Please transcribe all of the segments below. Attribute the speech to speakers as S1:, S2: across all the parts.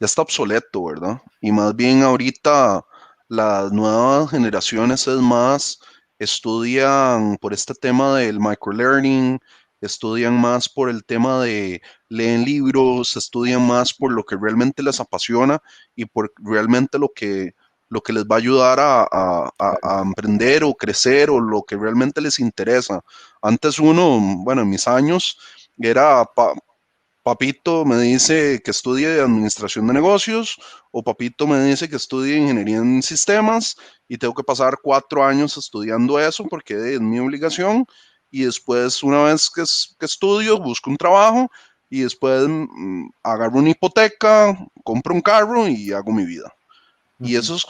S1: está obsoleto, ¿verdad? Y más bien ahorita las nuevas generaciones es más, estudian por este tema del microlearning, estudian más por el tema de leen libros, estudian más por lo que realmente les apasiona y por realmente lo que les va a ayudar a emprender o crecer o lo que realmente les interesa. Antes uno, bueno, en mis años, era papito me dice que estudie administración de negocios o papito me dice que estudie ingeniería en sistemas y tengo que pasar 4 años estudiando eso porque es mi obligación y después una vez que estudio busco un trabajo y después agarro una hipoteca, compro un carro y hago mi vida. Y
S2: Ujú.
S1: eso es,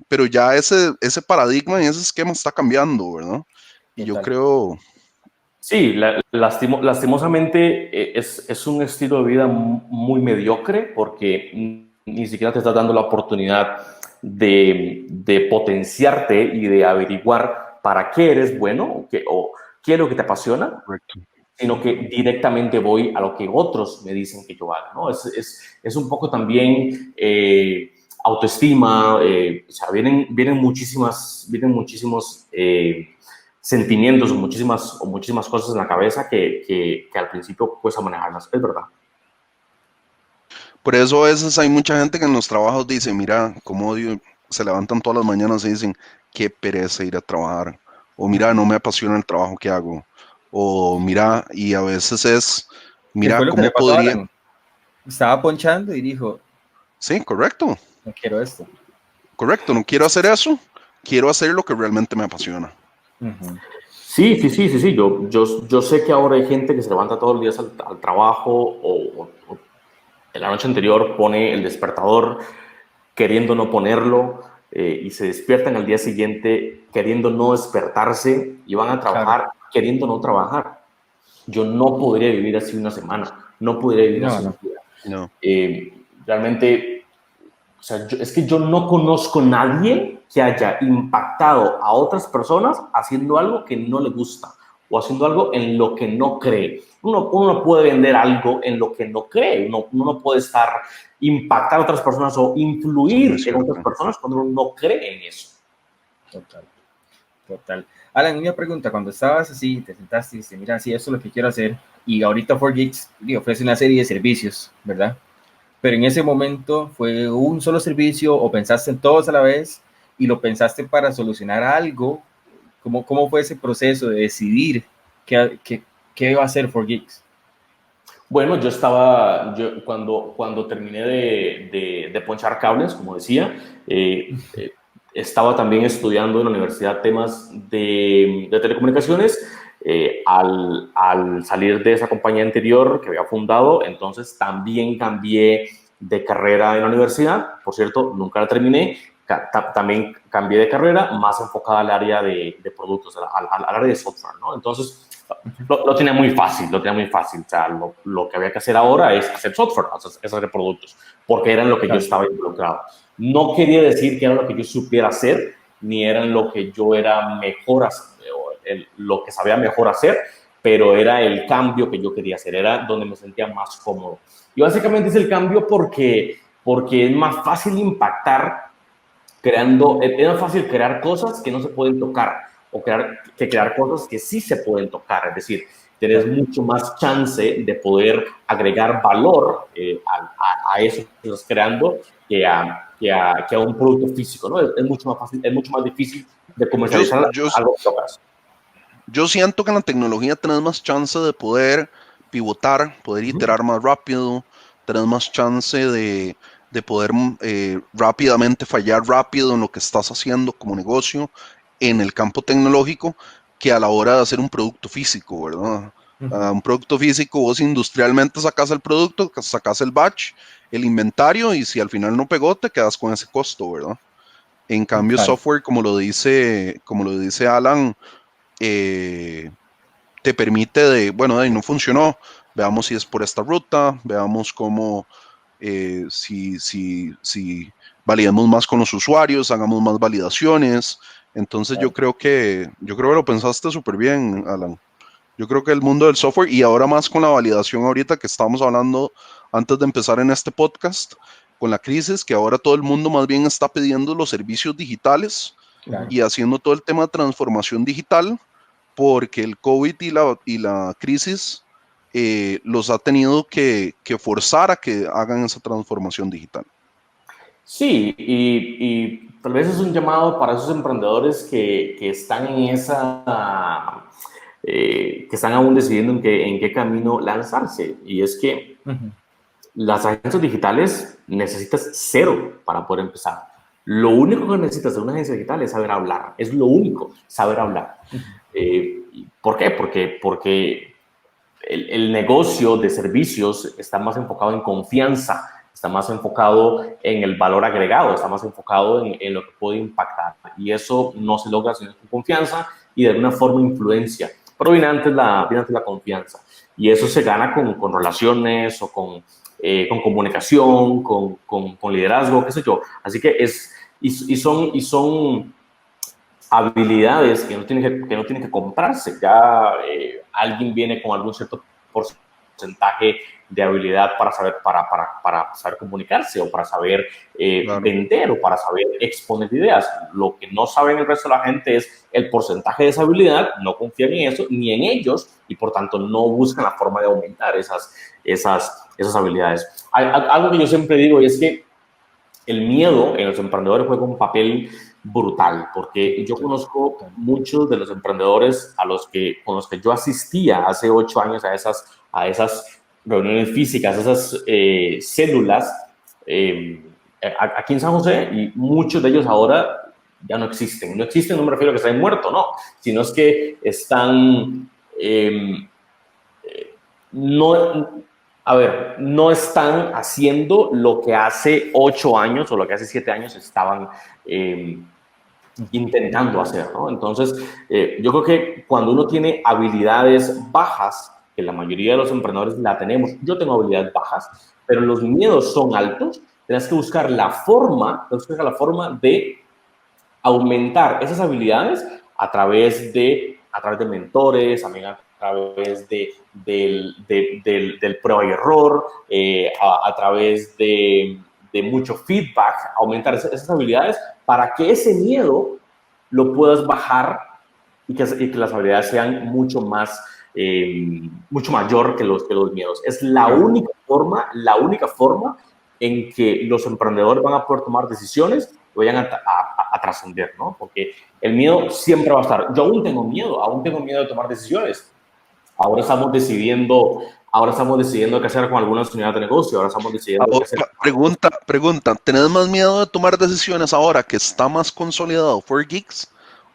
S1: pero ya ese paradigma y ese esquema está cambiando, ¿verdad? Y yo
S2: Total.
S1: creo,
S3: Sí, lastimosamente es un estilo de vida muy mediocre porque ni siquiera te estás dando la oportunidad de potenciarte y de averiguar para qué eres bueno o qué es lo que te apasiona,
S1: correcto.
S3: sino que directamente voy a lo que otros me dicen que yo haga, ¿no? Es un poco también autoestima, o sea, vienen muchísimos sentimientos o muchísimas cosas en la cabeza que al principio cuesta manejarlas, es verdad.
S1: Por eso a veces hay mucha gente que en los trabajos dice, mira, cómo odio, se levantan todas las mañanas y dicen, qué pereza ir a trabajar, o mira, no me apasiona el trabajo que hago, o mira, y a veces es,
S2: ¿Qué
S1: mira,
S2: fue lo que
S1: cómo
S2: le pasó a
S1: podría,
S2: Alan? Estaba ponchando y dijo,
S1: sí, correcto,
S2: no quiero esto.
S1: correcto, no quiero hacer eso, quiero hacer lo que realmente me apasiona.
S2: Ujú.
S3: Sí. Yo sé que ahora hay gente que se levanta todos los días al trabajo o en la noche anterior pone el despertador queriendo no ponerlo y se despiertan al día siguiente queriendo no despertarse y van a
S2: Claro.
S3: trabajar queriendo no trabajar. Yo no podría vivir así una semana, no podría vivir
S2: No,
S3: así un
S2: no.
S3: día.
S1: No,
S3: Realmente, o sea, es que yo no conozco a nadie que haya impactado a otras personas haciendo algo que no le gusta o haciendo algo en lo que no cree. Uno no puede vender algo en lo que no cree, uno no puede estar impactar a otras personas o
S1: eso es muy
S3: influir en otras
S1: cierto.
S3: personas cuando uno no cree en eso.
S2: Total, total. Alan, una pregunta, cuando estabas así, te sentaste y dijiste, mira, sí, eso es lo que quiero hacer, y ahorita 4Geeks ofrece una serie de servicios, ¿verdad? Pero en ese momento fue un solo servicio o pensaste en todos a la vez y lo pensaste para solucionar algo. ¿Cómo fue ese proceso de decidir qué iba a hacer 4Geeks?
S3: Bueno, cuando terminé de ponchar cables, como decía, estaba también estudiando en la universidad temas de telecomunicaciones. Al salir de esa compañía anterior que había fundado, entonces también cambié de carrera en la universidad. Por cierto, nunca la terminé. También cambié de carrera más enfocada al área de productos, al área de software, ¿no? Entonces, lo tenía muy fácil, lo tenía muy fácil. O sea, lo que había que hacer ahora es hacer software, hacer productos, porque era en lo que yo
S2: Claro.
S3: estaba involucrado. No quería decir que era lo que yo supiera hacer, ni era en lo que yo era mejor, lo que sabía mejor hacer, pero era el cambio que yo quería hacer, era donde me sentía más cómodo. Y básicamente es el cambio porque es más fácil impactar es más fácil crear cosas que no se pueden tocar o crear cosas que sí se pueden tocar. Es decir, tienes
S2: Claro.
S3: mucho más chance de poder agregar valor a eso que estás creando que a un producto físico, ¿no? Es mucho más fácil, es mucho más difícil de
S1: Yo,
S3: comercializar
S1: yo,
S3: algo que tocas.
S1: yo siento que en la tecnología tenés más chance de poder pivotar, poder iterar más rápido, tenés más chance de poder rápidamente fallar rápido en lo que estás haciendo como negocio en el campo tecnológico que a la hora de hacer un producto físico, ¿verdad?
S2: Ujú.
S1: Un producto físico, vos industrialmente sacás el producto, sacás el batch, el inventario y si al final no pegó, te quedas con ese costo, ¿verdad? En cambio,
S2: Claro.
S1: software, como lo dice Alan, eh, te permite bueno, no funcionó, veamos si es por esta ruta, veamos cómo, si validamos más con los usuarios, hagamos más validaciones. Entonces
S2: Claro.
S1: yo creo que lo pensaste súper bien, Alan. Yo creo que el mundo del software y ahora más con la validación ahorita que estábamos hablando antes de empezar en este podcast, con la crisis, que ahora todo el mundo más bien está pidiendo los servicios digitales y haciendo todo el tema de transformación digital, porque el COVID y la crisis los ha tenido que forzar a que hagan esa transformación digital.
S3: Sí, y tal vez es un llamado para esos emprendedores que están en esa, que están aún decidiendo en qué camino lanzarse. Y es que las agencias digitales necesitas cero para poder empezar. Lo único que necesitas de una agencia digital es saber hablar. Es lo único, saber hablar. ¿Por qué? Porque el negocio de servicios está más enfocado en confianza, está más enfocado en el valor agregado, está más enfocado en lo que puede impactar. Y eso no se logra sin confianza y de alguna forma influencia. Pero viene antes la confianza. Y eso se gana con relaciones o con comunicación, con liderazgo, qué sé yo. Así que son habilidades que no tienen que comprarse. Ya alguien viene con algún cierto porcentaje de habilidad para saber comunicarse o para saber
S1: Claro.
S3: vender o para saber exponer ideas. Lo que no saben el resto de la gente es el porcentaje de esa habilidad, no confían en eso ni en ellos y por tanto no buscan la forma de aumentar esas habilidades. Algo que yo siempre digo es que el miedo en los emprendedores juega un papel brutal, porque yo conozco muchos de los emprendedores con los que yo asistía hace 8 años a esas reuniones físicas, esas células aquí en San José, y muchos de ellos ahora ya no existen. No existen, no me refiero a que estén muertos, no, sino es que están... no están haciendo lo que hace 8 años o lo que hace 7 años estaban intentando hacer, ¿no? Entonces, yo creo que cuando uno tiene habilidades bajas, que la mayoría de los emprendedores la tenemos, yo tengo habilidades bajas, pero los miedos son altos, tienes que buscar la forma de aumentar esas habilidades a través de mentores, también a través del prueba y error, a través de mucho feedback, aumentar esas habilidades para que ese miedo lo puedas bajar y que las habilidades sean mucho mayor que los miedos. Es la única forma en que los emprendedores van a poder tomar decisiones y vayan a trascender, ¿no? Porque el miedo siempre va a estar. Yo aún tengo miedo de tomar decisiones. Ahora estamos decidiendo qué hacer con algunas unidades de negocio. Ahora estamos decidiendo qué hacer.
S1: Pregunta, ¿tenés más miedo de tomar decisiones ahora que está más consolidado 4Geeks?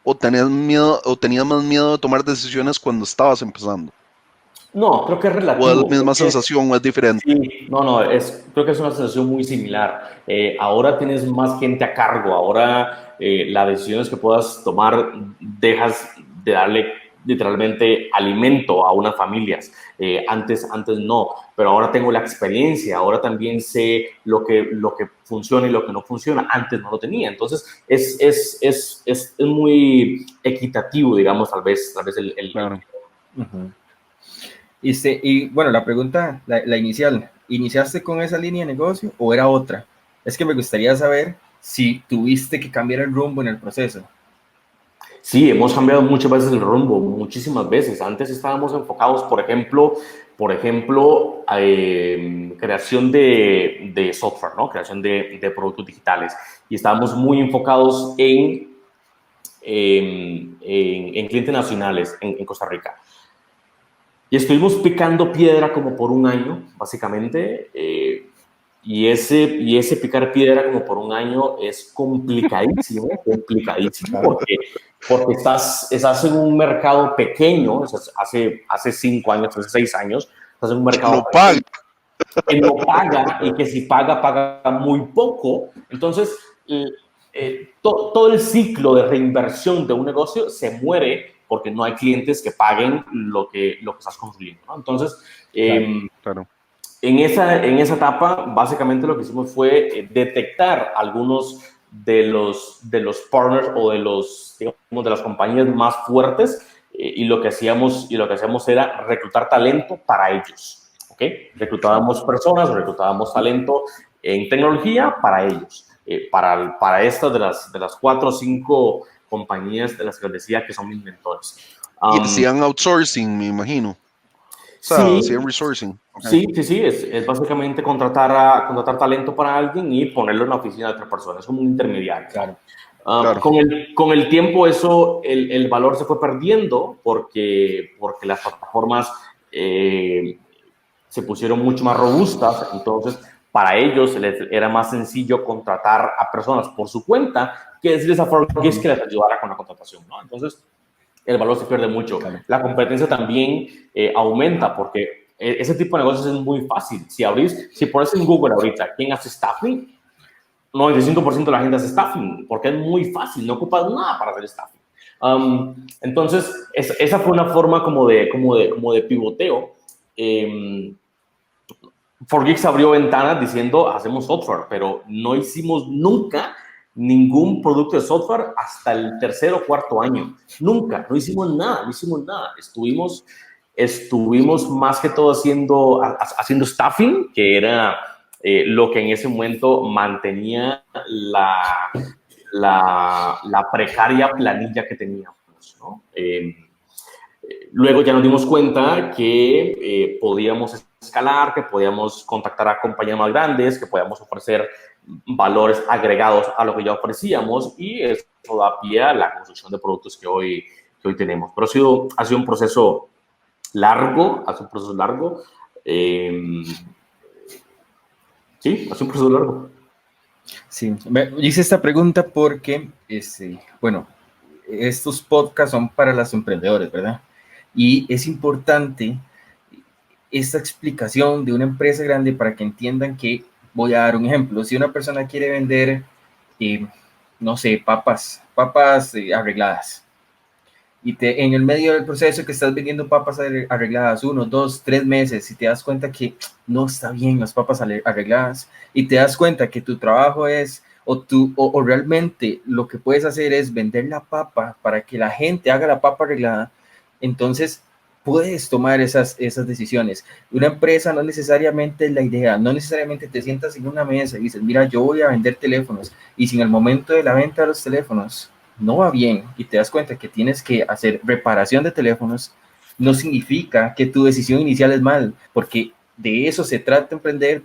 S1: ¿O tenías más miedo de tomar decisiones cuando estabas empezando?
S3: No, creo que es
S1: ¿O es la
S3: relativo.
S1: misma sensación o es diferente?
S3: Sí, no, creo que es una sensación muy similar. Ahora tienes más gente a cargo, ahora las decisiones que puedas tomar dejas de darle literalmente alimento a unas familias. Antes no, pero ahora tengo la experiencia, ahora también sé lo que funciona y lo que no funciona. Antes no lo tenía, entonces es muy equitativo, digamos, tal vez
S1: Claro.
S2: Y bueno, la pregunta, la inicial, ¿iniciaste con esa línea de negocio o era otra? Es que me gustaría saber si tuviste que cambiar el rumbo en el proceso.
S3: Sí, hemos cambiado muchas veces el rumbo, muchísimas veces. Antes estábamos enfocados, por ejemplo, creación de software, ¿no? Creación de productos digitales. Y estábamos muy enfocados en clientes nacionales en Costa Rica. Y estuvimos picando piedra como por un año, básicamente. Y ese picar piedra como por un año es complicadísimo, porque estás en un mercado pequeño, o sea, hace 5 años, hace 6 años, estás en un mercado
S1: No paga.
S3: que no paga y que si paga muy poco. Entonces, todo el ciclo de reinversión de un negocio se muere porque no hay clientes que paguen lo que estás construyendo, ¿no? Entonces,
S1: Claro.
S3: en esa etapa, básicamente lo que hicimos fue detectar algunos de los partners o de las compañías más fuertes y lo que hacíamos era reclutar talento para ellos, ¿ok? Reclutábamos personas, reclutábamos talento en tecnología para ellos, para estas de las 4 o 5 compañías de las que les decía que son mis mentores.
S1: Y hacían outsourcing, me imagino. O sea, hacían
S3: Sí,
S1: resourcing. Okay.
S3: sí, es básicamente contratar talento para alguien y ponerlo en la oficina de otra persona, es como un intermediario.
S2: Claro.
S1: Claro.
S3: Con el tiempo eso, el valor se fue perdiendo porque las plataformas se pusieron mucho más robustas, entonces para ellos era más sencillo contratar a personas por su cuenta que decirles a ForgeX que les ayudara con la contratación, ¿no? Entonces el valor se pierde mucho.
S2: Claro.
S3: La competencia también aumenta porque ese tipo de negocios es muy fácil. Si pones en Google ahorita quién hace staffing, 95% de la gente hace staffing porque es muy fácil, no ocupas nada para hacer staffing. Entonces, esa fue una forma como de pivoteo. ForgeX abrió ventanas diciendo hacemos software, pero no hicimos nunca ningún producto de software hasta el tercer o cuarto año. Nunca, no hicimos nada. Estuvimos más que todo haciendo staffing, que era lo que en ese momento mantenía la precaria planilla que teníamos, ¿no? Luego ya nos dimos cuenta que podíamos escalar, que podíamos contactar a compañías más grandes, que podíamos ofrecer valores agregados a lo que ya ofrecíamos y eso da pie a la construcción de productos que hoy tenemos. Pero ha sido un proceso largo, sí, ha sido un proceso largo.
S2: Sí, hice esta pregunta porque, bueno, estos podcasts son para los emprendedores, ¿verdad? Y es importante esta explicación de una empresa grande para que entiendan que, voy a dar un ejemplo, si una persona quiere vender, no sé, papas arregladas, y en el medio del proceso que estás vendiendo papas arregladas 1, 2, 3 meses y te das cuenta que no está bien las papas arregladas y te das cuenta que tu trabajo es o realmente lo que puedes hacer es vender la papa para que la gente haga la papa arreglada, entonces puedes tomar esas decisiones. Una empresa no necesariamente es la idea, no necesariamente te sientas en una mesa y dices, mira, yo voy a vender teléfonos y si en el momento de la venta de los teléfonos no va bien y te das cuenta que tienes que hacer reparación de teléfonos, no significa que tu decisión inicial es mal, porque de eso se trata emprender,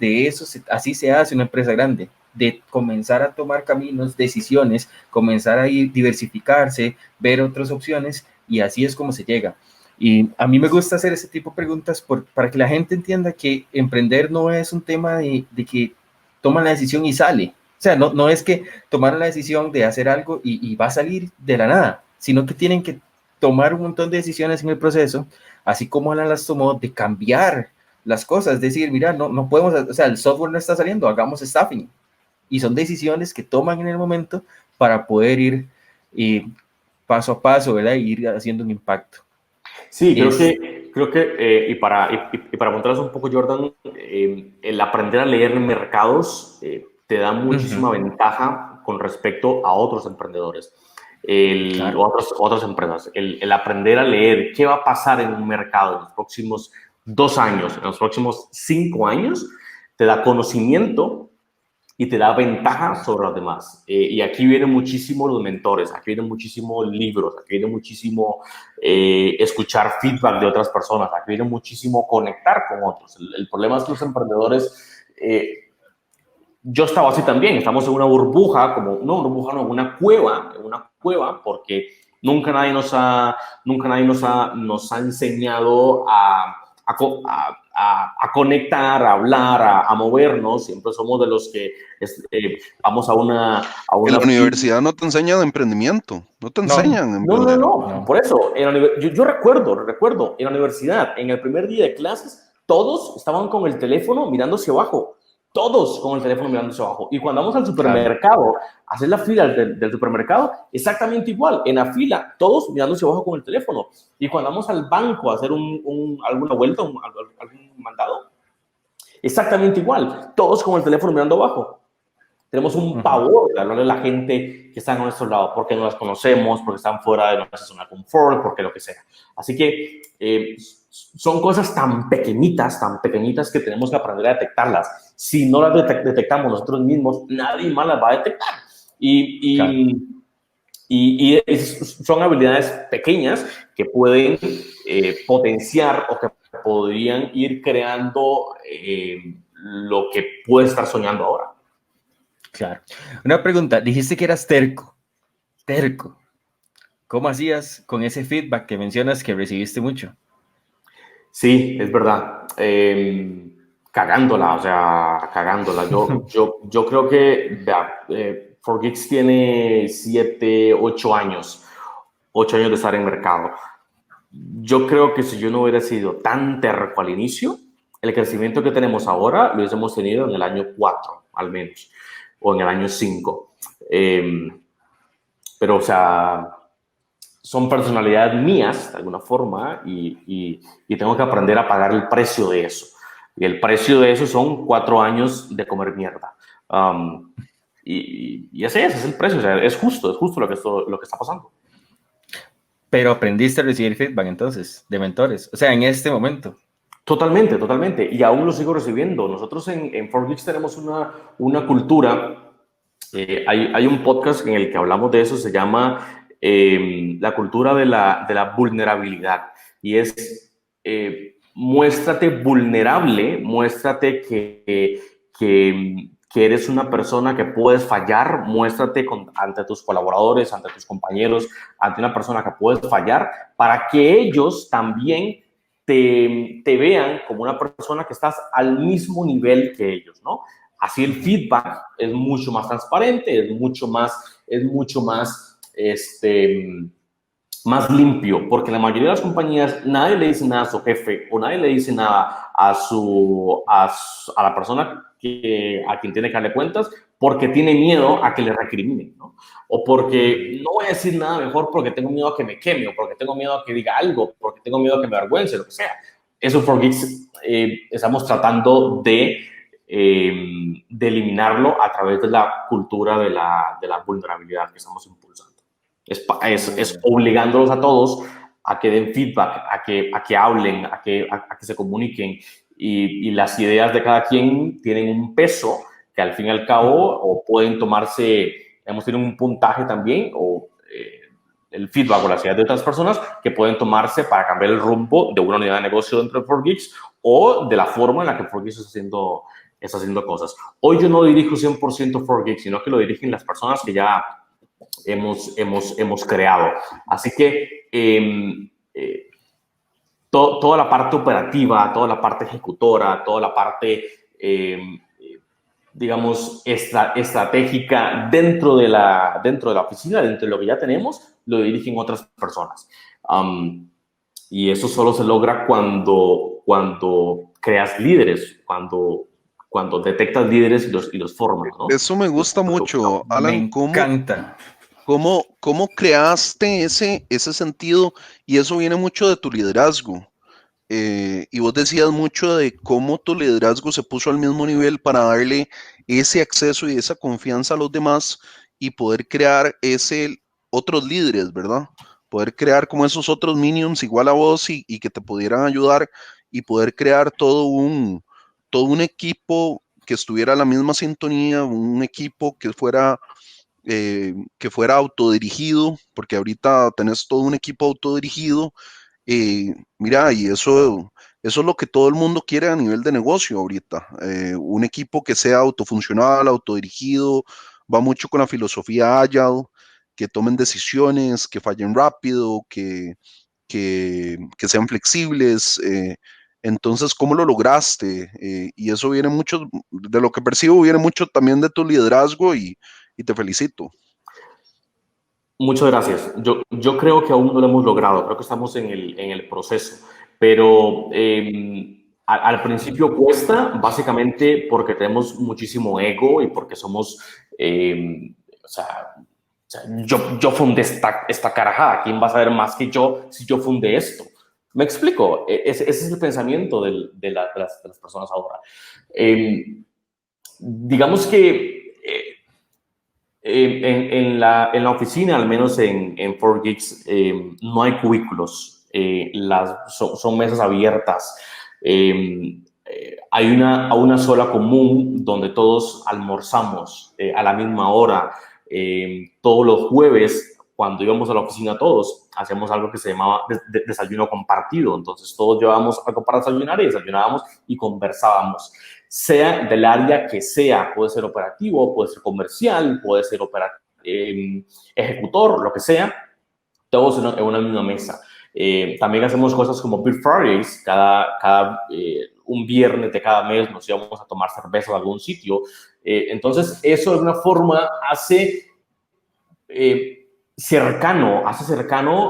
S2: así se hace una empresa grande, de comenzar a tomar caminos, decisiones, comenzar a diversificarse, ver otras opciones y así es como se llega. Y a mí me gusta hacer ese tipo de preguntas para que la gente entienda que emprender no es un tema de que toman la decisión y sale. O sea, no es que tomaron la decisión de hacer algo y va a salir de la nada, sino que tienen que tomar un montón de decisiones en el proceso, así como Alan las tomó, de cambiar las cosas, es decir, mira, no podemos, o sea, el software no está saliendo, hagamos staffing. Y son decisiones que toman en el momento para poder ir paso a paso, ¿verdad? Y ir haciendo un impacto.
S3: Sí, creo que y para preguntarles un poco, Jordan, el aprender a leer mercados te da muchísima ventaja con respecto a otros emprendedores
S2: Claro.
S3: o otras empresas. El aprender a leer qué va a pasar en un mercado en los próximos 2 años, en los próximos 5 años, te da conocimiento y te da ventaja sobre los demás. Y aquí vienen muchísimo los mentores, aquí vienen muchísimos libros, aquí viene muchísimo escuchar feedback de otras personas, aquí viene muchísimo conectar con otros. El problema es que los emprendedores, yo estaba así también, estamos en una burbuja, una cueva, porque nunca nadie nos ha enseñado a conectar, a hablar, a movernos. Siempre somos de los que vamos a una
S1: En la universidad no te enseñan emprendimiento, no te enseñan a emprender.
S3: No. Por eso, yo recuerdo, en la universidad, en el primer día de clases, todos estaban con el teléfono mirando hacia abajo. Todos con el teléfono mirando hacia abajo. Y cuando vamos al supermercado, a hacer la fila del supermercado, exactamente igual. En la fila, todos mirando hacia abajo con el teléfono. Y cuando vamos al banco a hacer alguna vuelta, algún mandado, exactamente igual. Todos con el teléfono mirando abajo. Tenemos un pavor de hablarle a la gente que está a nuestro lado, porque no las conocemos, porque están fuera de nuestra zona de confort, porque lo que sea. Así que son cosas tan pequeñitas que tenemos que aprender a detectarlas. Si no las detectamos nosotros mismos, nadie más las va a detectar.
S2: Claro.
S3: Son habilidades pequeñas que pueden potenciar o que podrían ir creando lo que puedes estar soñando ahora.
S2: Claro. Una pregunta, dijiste que eras terco. Terco. ¿Cómo hacías con ese feedback que mencionas que recibiste mucho?
S3: Sí, es verdad. Cagándola, o sea, cagándola. Yo creo que vea, 4Geeks tiene 7, 8 años, 8 años de estar en mercado. Yo creo que si yo no hubiera sido tan terco al inicio, el crecimiento que tenemos ahora lo hubiésemos tenido en el año 4, al menos, o en el año 5. Pero, o sea, son personalidades mías, de alguna forma, y tengo que aprender a pagar el precio de eso. Y el precio de eso son 4 años de comer mierda. Ese es el precio, o sea, es justo lo que está pasando.
S2: Pero aprendiste a recibir feedback entonces, de mentores, o sea, en este momento.
S3: Totalmente, totalmente. Y aún lo sigo recibiendo. Nosotros en 4Geeks tenemos una cultura. Hay un podcast en el que hablamos de eso, se llama la cultura de la vulnerabilidad. Y es, muéstrate vulnerable, muéstrate que eres una persona que puedes fallar, muéstrate ante tus colaboradores, ante tus compañeros, ante una persona que puedes fallar, para que ellos también te vean como una persona que estás al mismo nivel que ellos, ¿no? Así el feedback es mucho más transparente, más limpio, porque la mayoría de las compañías nadie le dice nada a su jefe o nadie le dice nada a la persona a quien tiene que darle cuentas porque tiene miedo a que le recriminen, ¿no? O porque no voy a decir nada mejor porque tengo miedo a que me queme o porque tengo miedo a que diga algo, porque tengo miedo a que me avergüence, lo que sea. Eso 4Geeks estamos tratando de eliminarlo a través de la cultura de la vulnerabilidad que estamos impulsando. Es obligándolos a todos a que den feedback, a que hablen, a que se comuniquen y las ideas de cada quien tienen un peso que al fin y al cabo o pueden tomarse, tienen un puntaje también o el feedback o las ideas de otras personas que pueden tomarse para cambiar el rumbo de una unidad de negocio dentro de 4Geeks o de la forma en la que 4Geeks está haciendo cosas. Hoy yo no dirijo 100% 4Geeks, sino que lo dirigen las personas que ya hemos creado. Así que toda la parte operativa, toda la parte ejecutora, toda la parte, digamos, estratégica dentro de la oficina, dentro de lo que ya tenemos, lo dirigen otras personas. Y eso solo se logra cuando creas líderes, cuando detectas líderes y los formas, ¿no?
S1: Eso me gusta mucho,
S2: Me
S1: Alan.
S2: encanta.
S1: ¿Cómo creaste ese sentido? Y eso viene mucho de tu liderazgo. Y vos decías mucho de cómo tu liderazgo se puso al mismo nivel para darle ese acceso y esa confianza a los demás y poder crear otros líderes, ¿verdad? Poder crear como esos otros minions igual a vos y que te pudieran ayudar y poder crear todo un equipo que estuviera a la misma sintonía, un equipo que fuera autodirigido, porque ahorita tenés todo un equipo autodirigido. Mira, y eso es lo que todo el mundo quiere a nivel de negocio ahorita. Un equipo que sea autofuncional, autodirigido, va mucho con la filosofía Agile, que tomen decisiones, que fallen rápido, que sean flexibles. Entonces, ¿cómo lo lograste? Y eso viene mucho, de lo que percibo, viene mucho también de tu liderazgo y te felicito.
S3: Muchas gracias. Yo creo que aún no lo hemos logrado, creo que estamos en el proceso, pero al principio cuesta, básicamente porque tenemos muchísimo ego y porque somos, o sea, yo fundé esta carajada, ¿quién va a saber más que yo si yo fundé esto? ¿Me explico? Ese es el pensamiento de las personas ahora. Digamos que en la oficina, al menos en 4Geeks, no hay cubículos. son mesas abiertas. Hay una sola común donde todos almorzamos a la misma hora. Todos los jueves, cuando íbamos a la oficina todos, hacíamos algo que se llamaba desayuno compartido. Entonces todos llevábamos algo para desayunar y desayunábamos y conversábamos. Sea del área que sea, puede ser operativo, puede ser comercial, puede ser ejecutor, lo que sea, todos en una misma mesa. También hacemos cosas como Beer Fridays, un viernes de cada mes nos íbamos a tomar cerveza a algún sitio. Entonces, eso de una forma hace cercano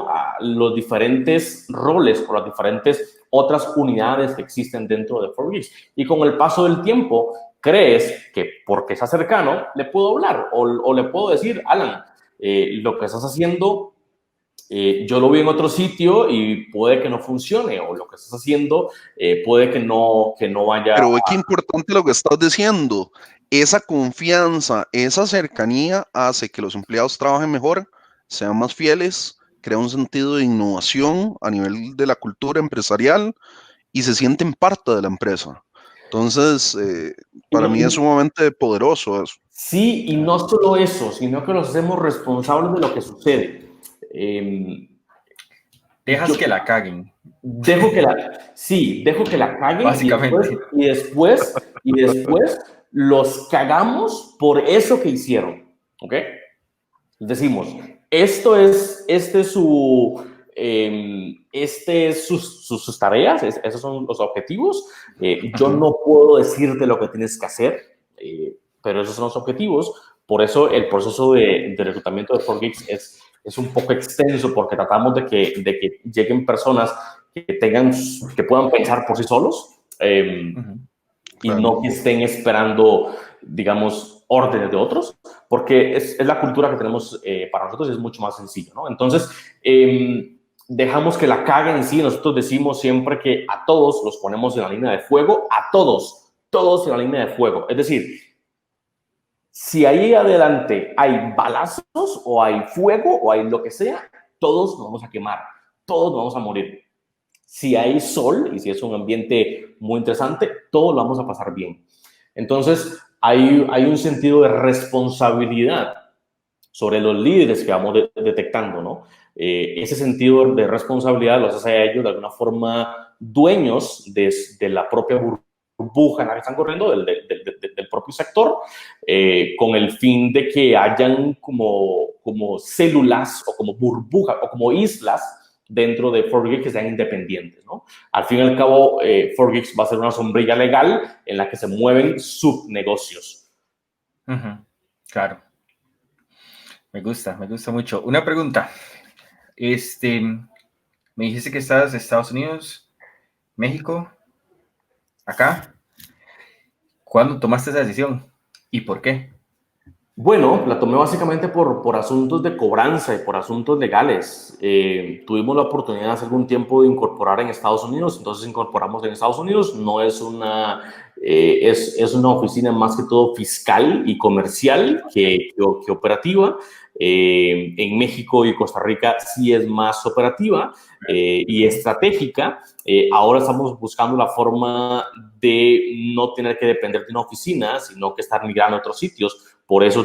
S3: a los diferentes roles o las diferentes otras unidades que existen dentro de 4Geeks. Y con el paso del tiempo, crees que porque está cercano, le puedo hablar o le puedo decir, Alan, lo que estás haciendo, yo lo vi en otro sitio y puede que no funcione, o lo que estás haciendo puede que no vaya.
S1: Pero ve qué importante lo que estás diciendo. Esa confianza, esa cercanía hace que los empleados trabajen mejor, sean más fieles, crea un sentido de innovación a nivel de la cultura empresarial y se sienten parte de la empresa. Entonces,
S3: Y
S1: para mí es sumamente poderoso eso.
S3: sí, y no solo eso, sino que los hacemos responsables de lo que sucede.
S2: Dejas que la caguen.
S3: Dejo que la caguen.
S2: Básicamente.
S3: Y después los cagamos por eso que hicieron, ¿ok? Decimos, este es sus tareas, esos son los objetivos. Yo no puedo decirte lo que tienes que hacer, pero esos son los objetivos. Por eso el proceso de reclutamiento de 4Geeks es un poco extenso, porque tratamos de que lleguen personas que puedan pensar por sí solos, y no que estén esperando, digamos, órdenes de otros, porque es la cultura que tenemos para nosotros, es mucho más sencillo, ¿no? Entonces, dejamos que la caguen en sí. Nosotros decimos siempre que a todos los ponemos en la línea de fuego, a todos en la línea de fuego. Es decir, si ahí adelante hay balazos o hay fuego o hay lo que sea, todos nos vamos a quemar, todos nos vamos a morir. Si hay sol y si es un ambiente muy interesante, todos lo vamos a pasar bien. Entonces, hay un sentido de responsabilidad sobre los líderes que vamos detectando, ¿no? Ese sentido de responsabilidad los hace a ellos de alguna forma dueños de la propia burbuja en la que están corriendo, del propio sector, con el fin de que hayan como células o como burbujas o como islas dentro de 4Geeks que sean independientes, ¿no? Al fin y al cabo, 4Geeks va a ser una sombrilla legal en la que se mueven subnegocios.
S2: Claro. Me gusta mucho. Una pregunta. Me dijiste que estás en Estados Unidos, México, acá. ¿Cuándo tomaste esa decisión? ¿Y por qué?
S3: Bueno, la tomé básicamente por asuntos de cobranza y por asuntos legales. Tuvimos la oportunidad hace algún tiempo de incorporar en Estados Unidos, entonces incorporamos en Estados Unidos. No es es una oficina más que todo fiscal y comercial que operativa. En México y Costa Rica sí es más operativa y estratégica. Ahora estamos buscando la forma de no tener que depender de una oficina, sino que estar migrando a otros sitios. Por eso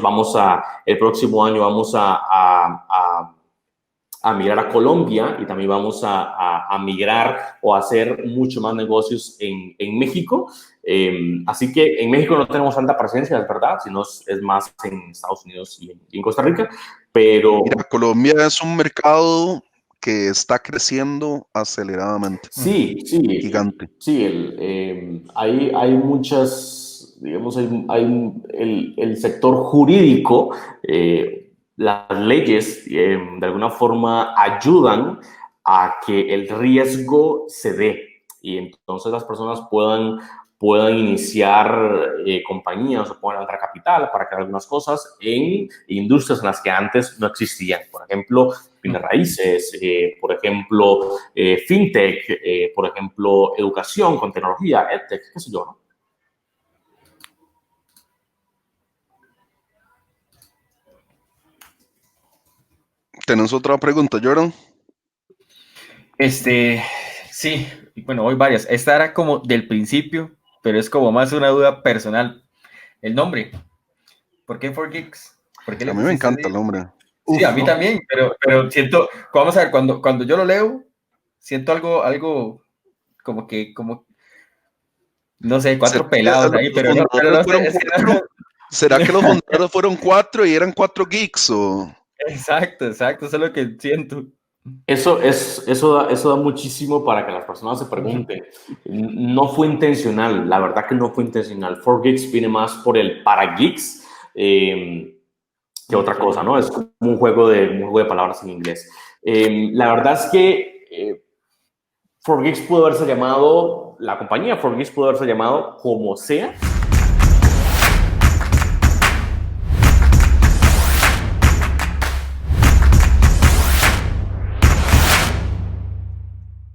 S3: el próximo año vamos a migrar a Colombia, y también vamos a migrar o a hacer mucho más negocios en México. Así que en México no tenemos tanta presencia, es verdad, sino es más en Estados Unidos y en Costa Rica. Pero
S1: Mira, Colombia es un mercado que está creciendo aceleradamente,
S3: sí,
S1: gigante.
S3: hay muchas, digamos, el sector jurídico, las leyes, de alguna forma ayudan a que el riesgo se dé y entonces las personas puedan iniciar compañías o puedan entrar capital para crear algunas cosas en industrias en las que antes no existían. Por ejemplo, bienes raíces, por ejemplo, fintech, por ejemplo, educación con tecnología, edtech, qué sé yo, ¿no?
S1: ¿Tenés otra pregunta, Jordan?
S2: Sí, y bueno, hoy varias. Esta era como del principio, pero es como más una duda personal. El nombre, ¿por qué 4Geeks? ¿Por qué
S1: A
S2: le
S1: mí me
S2: pusiste
S1: encanta
S2: así?
S1: el hombre.
S2: Sí, a
S1: Uf,
S2: mí también, pero siento, vamos a ver, cuando yo lo leo, siento algo como, no sé,
S1: ¿será
S2: cuatro
S1: que
S2: pelados ahí,
S1: los
S2: pero
S1: fundadores
S2: no sé,
S1: fueron
S2: es que no.
S1: cuatro? ¿Será que los fundadores fueron cuatro y eran cuatro geeks? O...
S2: Exacto, eso es lo que siento.
S3: Eso da muchísimo para que las personas se pregunten. No fue intencional, la verdad que no fue intencional. 4Geeks viene más por el para geeks que otra cosa,
S2: Ok.
S3: ¿no? Es como un juego de palabras en inglés. La verdad es que 4Geeks pudo haberse llamado, la compañía 4Geeks pudo haberse llamado como sea,